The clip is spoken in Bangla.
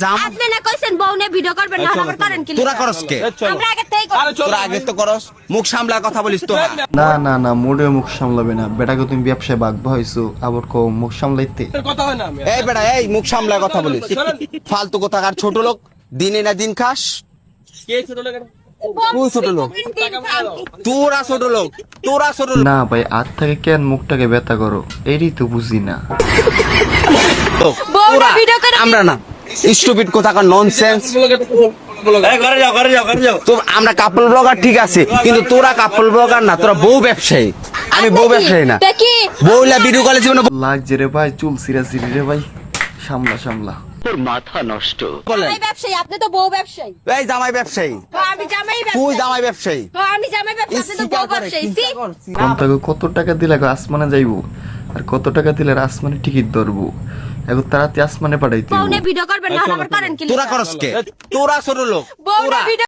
আপনি না কইছেন বউ নিয়ে ভিডিও করবেন না আবার করেন কি তোরা করস কে? আমরা আগে থেকেই করি। তোরা আগে তো করস, মুখ সামলা কথা বলিস তো। না না না, মোড়ে মুখ সামলাবে না। বেটাকে তুমি ব্যবসায় বাগবা হইছো, আবার কো মুখ সামলাইতে। কথা হয় না আমি এই বেটা, এই মুখ সামলা কথা বলিস। ফালতু কথাকার ছোট লোক, দিনে না দিন খাস। কে ছোট লোক এটা? তুই ছোট লোক, তোরা ছোট লোক, তোরা ছোট লোক। না ভাই, আর থেকে কেন মুখটাকে ব্যথা করো, এরই তো বুঝি না। তোরা, আমরা না স্টুপিড কথাকার ননসেন্স। তো আমরা কাপল ব্লগার ঠিক আছে, কিন্তু তোরা কাপল ব্লগার না, তোরা বউ ব্যবসায়ী। আমি বউ ব্যবসায়ী না। দেখি বউলা ভিডিও কলে জীবনে লাগছে রে ভাই, চুল সিরা সিরি রে ভাই, সামলা সামলা। বলেন। জামাই ব্যবসায়ী, আপনি তো বউ ব্যবসায়ী। এই জামাই ব্যবসায়ী, আমি জামাই তুই ব্যবসায়ী। জামাই ব্যবসায়ী। আমি জামাই ব্যবসায়ী, আপনি তো বউ ব্যবসায়ী। সি? কোনটাকে কত টাকা দিলে আসমানে যাইবো, আর কত টাকা দিলে আসমানে টিকিট ধরবো। এখন তাড়াতাড়ি আসমানে পাঠাইতে বউ হইবো। নিয়ে ভিডিও করবেন না আবার করেন কি তোরা করস কে? তোরা ছোট লোক, বউ নিয়ে তোরা। ভিডিও